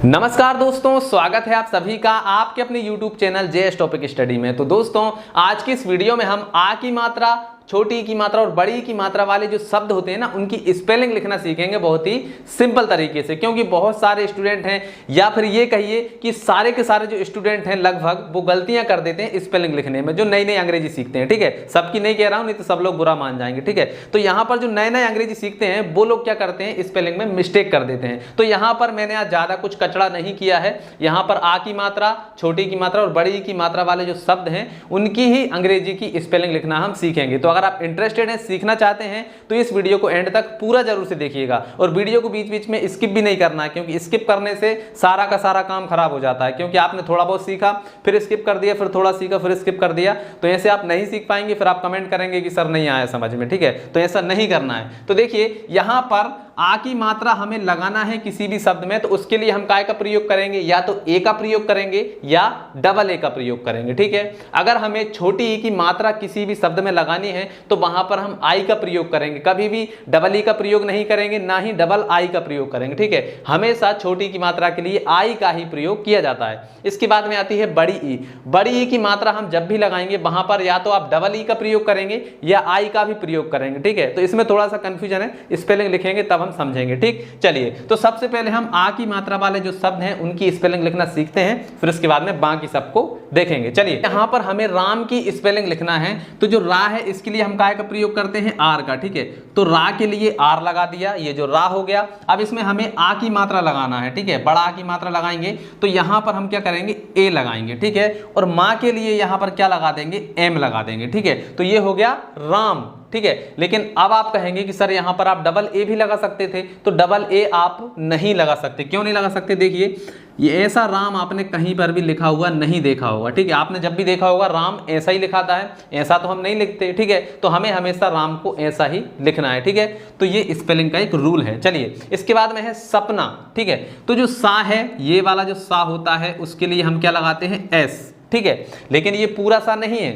नमस्कार दोस्तों, स्वागत है आप सभी का आपके अपने YouTube channel JS topic study में। तो दोस्तों, आज की इस वीडियो में हम आ की मात्रा, छोटी ई की मात्रा और बड़ी ई की मात्रा वाले जो शब्द होते हैं ना, उनकी स्पेलिंग लिखना सीखेंगे बहुत ही सिंपल तरीके से। क्योंकि बहुत सारे स्टूडेंट हैं, या फिर ये कहिए कि सारे के सारे जो स्टूडेंट हैं लगभग, वो गलतियां कर देते हैं स्पेलिंग लिखने में, जो नई नई अंग्रेजी सीखते हैं। ठीक है, सबकी नहीं कह रहा हूं, नहीं तो सब लोग बुरा मान जाएंगे। ठीक है, तो यहाँ पर जो नए नए अंग्रेजी सीखते हैं वो लोग क्या करते हैं, स्पेलिंग में मिस्टेक कर देते हैं। तो यहाँ पर मैंने आज ज्यादा कुछ कचड़ा नहीं किया है। यहाँ पर आ की मात्रा, छोटी की मात्रा और बड़ी की मात्रा वाले जो शब्द हैं उनकी ही अंग्रेजी की स्पेलिंग लिखना हम सीखेंगे। तो अगर आप इंटरेस्टेड हैं, सीखना चाहते हैं, तो इस वीडियो को एंड तक पूरा जरूर से देखिएगा। और वीडियो को बीच बीच में स्किप भी नहीं करना है, क्योंकि स्किप करने से सारा का सारा काम खराब हो जाता है। क्योंकि आपने थोड़ा बहुत सीखा, फिर स्किप कर दिया, फिर थोड़ा सीखा, फिर स्किप कर दिया, तो ऐसे आप नहीं सीख पाएंगे। फिर आप कमेंट करेंगे कि सर नहीं आया समझ में। ठीक है, तो ऐसा नहीं करना है। तो देखिए, यहां पर आ की मात्रा हमें लगाना है किसी भी शब्द में, तो उसके लिए हम काय का प्रयोग करेंगे, या तो ए का प्रयोग करेंगे या डबल ए का प्रयोग करेंगे। ठीक है, अगर हमें छोटी ई की मात्रा किसी भी शब्द में लगानी है तो वहां पर हम आई का प्रयोग करेंगे। कभी भी डबल ई का प्रयोग नहीं करेंगे, ना ही डबल आई का प्रयोग करेंगे। ठीक है, हमेशा छोटी की मात्रा के लिए आई का ही प्रयोग किया जाता है। इसके बाद में आती है बड़ी ई। बड़ी ई की मात्रा हम जब भी लगाएंगे वहां पर या तो आप डबल ई का प्रयोग करेंगे या आई का भी प्रयोग करेंगे। ठीक है, तो इसमें थोड़ा सा कंफ्यूजन है, स्पेलिंग लिखेंगे तब हम समझेंगे। ठीक, चलिए, तो सबसे पहले हम आ की मात्रा वाले जो शब्द हैं उनकी स्पेलिंग लिखना सीखते हैं, फिर उसके बाद में बाकी सबको देखेंगे। चलिए, यहां पर हमें राम की स्पेलिंग लिखना है, तो जो रा है इसके लिए हम काय का प्रयोग करते हैं, आर का। ठीक है, तो रा के लिए आर लगा दिया, ये जो रा हो गया। अब इसमें हमें आ की मात्रा लगाना है। ठीक है, बड़ा आ की मात्रा लगाएंगे तो यहां पर हम क्या करेंगे, ए लगाएंगे। ठीक है, और मां के लिए यहां पर क्या लगा देंगे, एम लगा देंगे। ठीक है, तो ये हो गया राम। ठीक है, लेकिन अब आप कहेंगे कि सर यहां पर आप डबल ए भी लगा सकते थे, तो डबल ए आप नहीं लगा सकते। क्यों नहीं लगा सकते, देखिए, ये ऐसा राम आपने कहीं पर भी लिखा हुआ नहीं देखा होगा। ठीक है, आपने जब भी देखा होगा राम ऐसा ही लिखाता है, ऐसा तो हम नहीं लिखते। ठीक है, तो हमें हमेशा राम को ऐसा ही लिखना है। ठीक है, तो ये स्पेलिंग का एक रूल है। चलिए, इसके बाद में है सपना। ठीक है, तो जो सा है, ये वाला जो सा होता है, उसके लिए हम क्या लगाते हैं, एस। ठीक है, लेकिन ये पूरा सा नहीं है,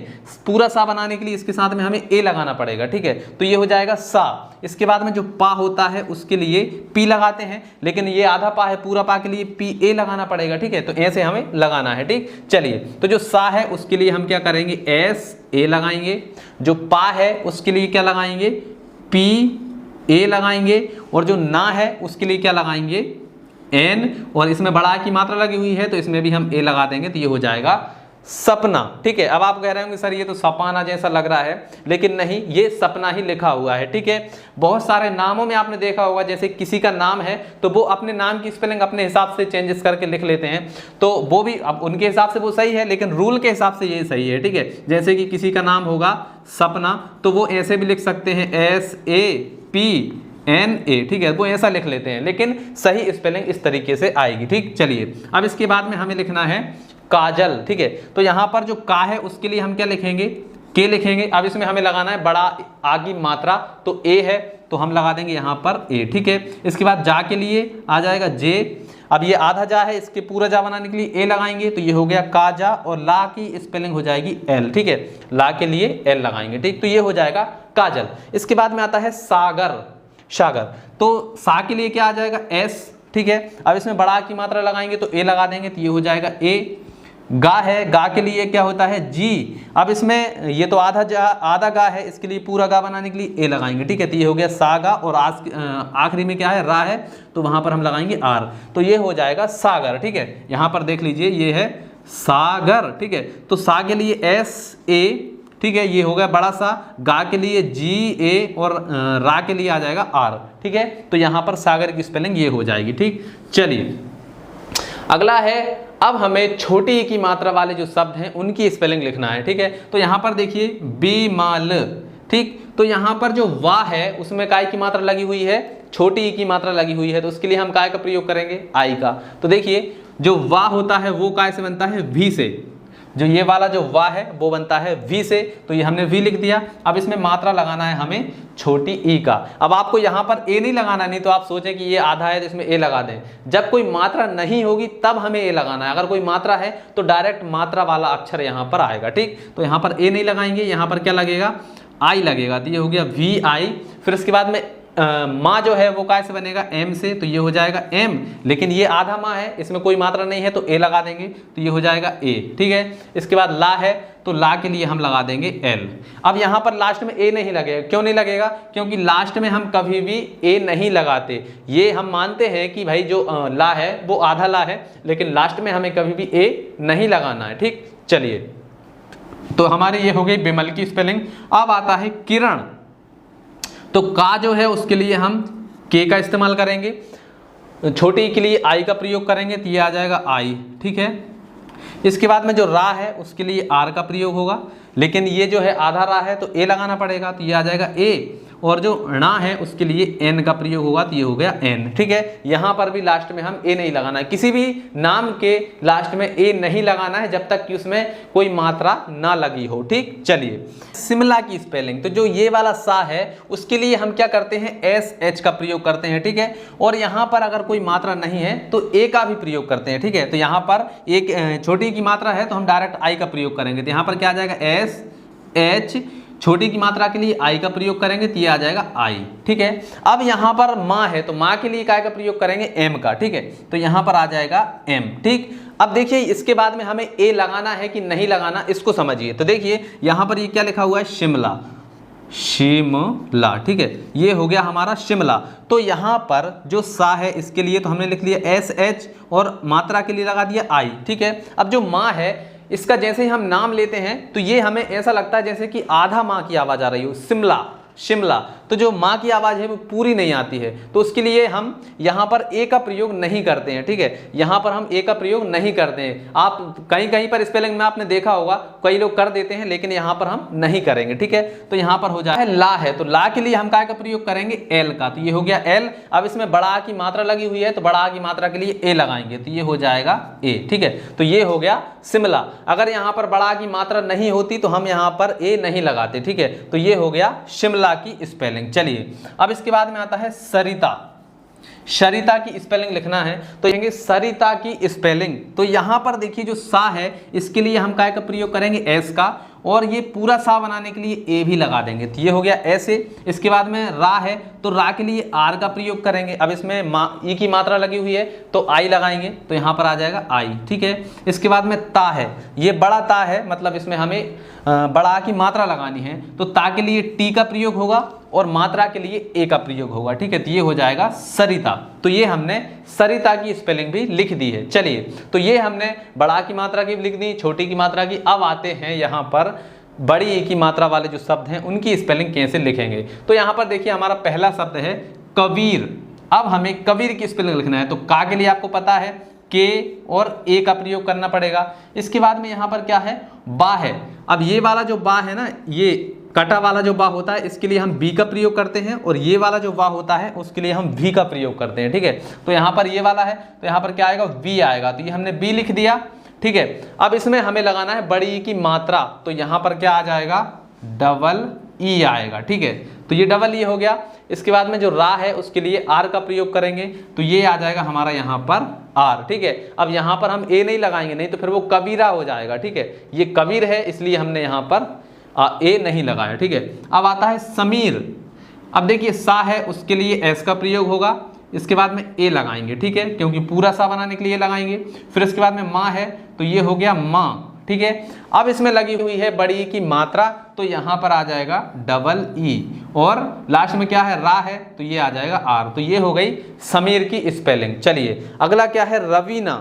पूरा सा बनाने के लिए इसके साथ में हमें ए लगाना पड़ेगा। ठीक है, तो ये हो जाएगा सा। इसके बाद में जो पा होता है उसके लिए पी लगाते हैं, लेकिन ये आधा पा है, पूरा पा के लिए पी ए लगाना पड़ेगा। ठीक है, तो ऐसे हमें लगाना है। ठीक, चलिए, तो जो सा है उसके लिए हम क्या करेंगे, एस ए लगाएंगे। जो पा है उसके लिए क्या लगाएंगे, पी ए लगाएंगे। और जो ना है उसके लिए क्या लगाएंगे, एन। और इसमें बड़ा की मात्रा लगी हुई है तो इसमें भी हम ए लगा देंगे, तो ये हो जाएगा सपना। ठीक है, अब आप कह रहे होंगे सर ये तो सपाना जैसा लग रहा है, लेकिन नहीं, ये सपना ही लिखा हुआ है। ठीक है, बहुत सारे नामों में आपने देखा होगा, जैसे किसी का नाम है तो वो अपने नाम की स्पेलिंग अपने हिसाब से चेंजेस करके लिख लेते हैं, तो वो भी अब उनके हिसाब से वो सही है, लेकिन रूल के हिसाब से ये सही है। ठीक है, जैसे कि किसी का नाम होगा सपना, तो वो ऐसे भी लिख सकते हैं, S A P N A. ठीक है, वो ऐसा लिख लेते हैं, लेकिन सही स्पेलिंग इस तरीके से आएगी। ठीक, चलिए, अब इसके बाद में हमें लिखना है काजल। ठीक है, तो यहां पर जो का है उसके लिए हम क्या लिखेंगे, के लिखेंगे। अब इसमें हमें लगाना है बड़ा आ की मात्रा, तो ए है तो हम लगा देंगे यहां पर ए। ठीक है, इसके बाद जा के लिए आ जाएगा जे। अब ये आधा जा है, इसके पूरा जा बनाने के लिए ए लगाएंगे, तो ये हो गया काजा। और ला की स्पेलिंग हो जाएगी एल। ठीक है, ला के लिए एल लगाएंगे। ठीक, तो ये हो जाएगा काजल। इसके बाद में आता है सागर, सागर। तो सा के लिए क्या आ जाएगा, एस। ठीक है, अब इसमें बड़ा की मात्रा लगाएंगे तो ए लगा देंगे, तो ये हो जाएगा ए। गा है, गा के लिए क्या होता है, जी। अब इसमें ये तो आधा गा है, इसके लिए पूरा गा बनाने के लिए ए लगाएंगे। ठीक है, तो ये हो गया सागा। और आखिरी में क्या है, रा है, तो वहां पर हम लगाएंगे आर, तो ये हो जाएगा सागर। ठीक है, यहां पर देख लीजिए, ये है सागर। ठीक है, तो सा के लिए एस ए। ठीक है, ये हो गया बड़ा सा। गा के लिए जी ए और रा के लिए आ जाएगा आर। ठीक है, तो यहां पर सागर की स्पेलिंग ये हो जाएगी। ठीक, चलिए, अगला है, अब हमें छोटी ई की मात्रा वाले जो शब्द हैं उनकी स्पेलिंग लिखना है। ठीक है, तो यहां पर देखिए, बीमाल। ठीक, तो यहां पर जो वा है उसमें काय की मात्रा लगी हुई है, छोटी ई की मात्रा लगी हुई है, तो उसके लिए हम काय का प्रयोग करेंगे, आई का। तो देखिए, जो वा होता है वो काय से बनता है, वी से। जो ये वाला जो वा है वो बनता है वी से, तो ये हमने वी लिख दिया। अब इसमें मात्रा लगाना है हमें छोटी ई का। अब आपको यहाँ पर ए नहीं लगाना, नहीं तो आप सोचें कि ये आधा है तो इसमें ए लगा दें। जब कोई मात्रा नहीं होगी तब हमें ए लगाना है। अगर कोई मात्रा है तो डायरेक्ट मात्रा वाला अक्षर यहाँ पर आएगा। ठीक, तो यहाँ पर ए नहीं लगाएंगे, यहाँ पर क्या लगेगा, आई लगेगा। तो ये हो गया वी आई। फिर इसके बाद में माँ जो है वो कैसे बनेगा, एम से, तो ये हो जाएगा एम, लेकिन ये आधा माँ है, इसमें कोई मात्रा नहीं है तो ए लगा देंगे, तो ये हो जाएगा ए। ठीक है, इसके बाद ला है तो ला के लिए हम लगा देंगे एल। अब यहाँ पर लास्ट में ए नहीं लगेगा, क्यों नहीं लगेगा, क्योंकि लास्ट में हम कभी भी ए नहीं लगाते। ये हम मानते हैं कि भाई जो ला है वो आधा ला है, लेकिन लास्ट में हमें कभी भी ए नहीं लगाना है। ठीक, चलिए, तो हमारी ये हो गई विमल की स्पेलिंग। अब आता है किरण, तो का जो है उसके लिए हम के का इस्तेमाल करेंगे, छोटी के लिए आई का प्रयोग करेंगे, तो ये आ जाएगा आई। ठीक है, इसके बाद में जो रा है उसके लिए आर का प्रयोग होगा, लेकिन ये जो है आधा रा है तो ए लगाना पड़ेगा, तो ये आ जाएगा ए। और जो णा है उसके लिए एन का प्रयोग होगा, तो ये हो गया एन। ठीक है, यहाँ पर भी लास्ट में हम ए नहीं लगाना है, किसी भी नाम के लास्ट में ए नहीं लगाना है जब तक कि उसमें कोई मात्रा ना लगी हो। ठीक, चलिए, शिमला की स्पेलिंग, तो जो ये वाला सा है उसके लिए हम क्या करते हैं, एस एच का प्रयोग करते हैं। ठीक है, और यहाँ पर अगर कोई मात्रा नहीं है तो ए का भी प्रयोग करते हैं। ठीक है, तो यहाँ पर एक छोटी की मात्रा है तो हम डायरेक्ट आई का प्रयोग करेंगे, तो यहाँ पर क्या आ जाएगा, एस एच, छोटी की मात्रा के लिए आई का प्रयोग करेंगे, तो ये आ जाएगा आई। ठीक है, अब यहाँ पर माँ है तो माँ के लिए काय का प्रयोग करेंगे, एम का। ठीक है, तो यहाँ पर आ जाएगा एम। ठीक, अब देखिए इसके बाद में हमें ए लगाना है कि नहीं लगाना, इसको समझिए। तो देखिए यहाँ पर ये क्या लिखा हुआ है, शिमला, शिमला। ठीक है, ये हो गया हमारा शिमला। तो यहाँ पर जो सा है इसके लिए तो हमने लिख लिया एस एच और मात्रा के लिए लगा दिया आई। ठीक है, अब जो माँ है इसका जैसे ही हम नाम लेते हैं तो ये हमें ऐसा लगता है जैसे कि आधा माँ की आवाज़ आ रही हो, शिमला, शिमला। तो जो माँ की आवाज़ है वो पूरी नहीं आती है, तो उसके लिए हम यहाँ पर ए का प्रयोग नहीं करते हैं। ठीक है, यहाँ पर हम ए का प्रयोग नहीं करते हैं। आप कहीं कहीं पर स्पेलिंग में आपने देखा होगा कई लोग कर देते हैं, लेकिन यहाँ पर हम नहीं करेंगे। ठीक है, तो यहाँ पर हो जाए ला है, तो ला के लिए हम काय का प्रयोग करेंगे, एल का, तो ये हो गया एल। अब इसमें बड़ा की मात्रा लगी हुई है तो बड़ा की मात्रा के लिए ए लगाएंगे, तो ये हो जाएगा ए। ठीक है, तो ये हो गया शिमला। अगर यहाँ पर बड़ा की मात्रा नहीं होती तो हम यहाँ पर ए नहीं लगाते। ठीक है, तो ये हो गया शिमला की स्पेलिंग। चलिए, अब इसके बाद में आता है सरिता। सरिता की स्पेलिंग लिखना है तो कहेंगे सरिता की स्पेलिंग। तो यहां पर देखिए जो सा है इसके लिए हम काय का प्रयोग करेंगे, एस का, और ये पूरा सा बनाने के लिए ए भी लगा देंगे, तो ये हो गया ऐसे। इसके बाद में रा है तो रा के लिए आर का प्रयोग करेंगे। अब इसमें ई की मात्रा लगी हुई है तो आई लगाएंगे, तो यहाँ पर आ जाएगा आई। ठीक है, इसके बाद में ता है, ये बड़ा ता है, मतलब इसमें हमें बड़ा की मात्रा लगानी है, तो ता के लिए टी का प्रयोग होगा और मात्रा के लिए ए का प्रयोग होगा। ठीक है, तो ये हो जाएगा सरिता। तो ये हमने सरिता की स्पेलिंग भी लिख दी है। चलिए, तो ये हमने बड़ा की मात्रा की लिख दी, छोटी की मात्रा की। अब आते हैं यहाँ पर बड़ी ए की मात्रा वाले जो शब्द हैं उनकी स्पेलिंग कैसे लिखेंगे। तो यहाँ पर देखिए हमारा पहला शब्द है कबीर। अब हमें कबीर की स्पेलिंग लिखना है, तो का के लिए आपको पता है के और ए का प्रयोग करना पड़ेगा। इसके बाद में यहाँ पर क्या है, बा है। अब ये वाला जो बा है ना, ये कटा वाला जो बा होता है इसके लिए हम बी का प्रयोग करते हैं, और ये वाला जो बा होता है उसके लिए हम वी का प्रयोग करते हैं। ठीक है, तो यहाँ पर ये वाला है तो यहाँ पर क्या आएगा, वी आएगा, तो ये हमने बी लिख दिया। ठीक है, अब इसमें हमें लगाना है बड़ी ई की मात्रा, तो यहाँ पर क्या आ जाएगा, डबल ई आएगा। ठीक है, तो ये डबल ई हो गया। इसके बाद में जो रा है उसके लिए आर का प्रयोग करेंगे, तो ये आ जाएगा हमारा यहाँ पर आर। ठीक है, अब यहाँ पर हम ए नहीं लगाएंगे, नहीं तो फिर वो कबीरा हो जाएगा। ठीक है, ये कबीर है इसलिए हमने यहाँ पर ए नहीं लगाया। ठीक है, अब आता है समीर। अब देखिए सा है उसके लिए एस का प्रयोग होगा, इसके बाद में ए लगाएंगे। ठीक है, क्योंकि पूरा सा बनाने के लिए लगाएंगे। फिर इसके बाद में माँ है तो ये हो गया माँ। ठीक है, अब इसमें लगी हुई है बड़ी ई की मात्रा, तो यहाँ पर आ जाएगा डबल ई, और लास्ट में क्या है, रा है तो ये आ जाएगा आर। तो ये हो गई समीर की स्पेलिंग। चलिए, अगला क्या है, रवीना।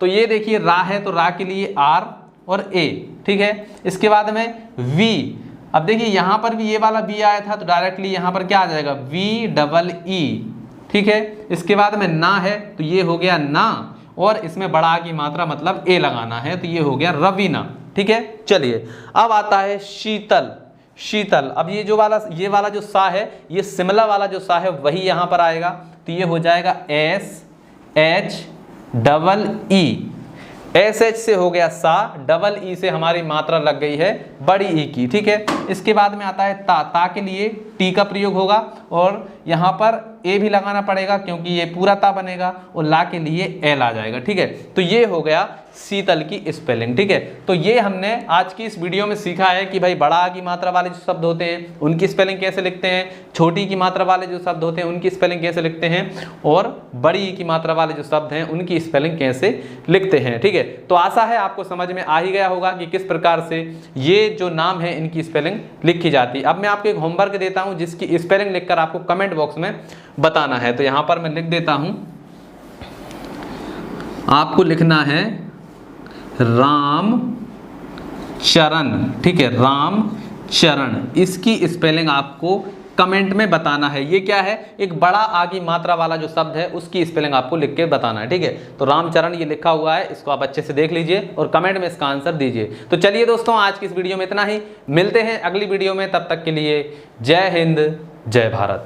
तो ये देखिए रा है तो रा के लिए आर और ए। ठीक है, इसके बाद में वी। अब देखिए यहाँ पर भी ये वाला वी आया था तो डायरेक्टली यहाँ पर क्या आ जाएगा, वी डबल ई। ठीक है, इसके बाद में ना है तो ये हो गया ना, और इसमें बड़ा की मात्रा मतलब ए लगाना है, तो ये हो गया रवीना। ठीक है, चलिए, अब आता है शीतल। शीतल, अब ये वाला जो सा है, ये शिमला वाला जो सा है वही यहाँ पर आएगा, तो ये हो जाएगा S H double E. S H से हो गया सा, डबल ई से हमारी मात्रा लग गई है बड़ी ई की, ठीक है। इसके बाद में आता है ता के लिए टी का प्रयोग होगा और यहाँ पर ए भी लगाना पड़ेगा क्योंकि ये पूरा ता बनेगा, और ला के लिए एल आ जाएगा, ठीक है। तो ये हो गया शीतल की स्पेलिंग, ठीक है। तो ये हमने आज की इस वीडियो में सीखा है कि भाई बड़ा आ की मात्रा वाले जो शब्द होते हैं उनकी स्पेलिंग कैसे लिखते हैं, छोटी की मात्रा वाले जो शब्द होते हैं उनकी स्पेलिंग कैसे लिखते हैं, और बड़ी ई की मात्रा वाले जो शब्द हैं उनकी स्पेलिंग कैसे लिखते हैं, ठीक है। तो आशा है आपको समझ में आ ही गया होगा कि किस प्रकार से ये जो नाम है इनकी स्पेलिंग लिखी जाती है। अब मैं आपको एक होमवर्क देता हूं जिसकी स्पेलिंग लिखकर आपको कमेंट बॉक्स में बताना है। तो यहां पर मैं लिख देता हूं, आपको लिखना है राम चरण, ठीक है, राम चरण। इसकी स्पेलिंग आपको कमेंट में बताना है। ये क्या है, एक बड़ा आ की मात्रा वाला जो शब्द है उसकी स्पेलिंग आपको लिख के बताना है, ठीक है। तो रामचरण ये लिखा हुआ है, इसको आप अच्छे से देख लीजिए और कमेंट में इसका आंसर दीजिए। तो चलिए दोस्तों, आज की इस वीडियो में इतना ही, मिलते हैं अगली वीडियो में, तब तक के लिए जय हिंद जय भारत।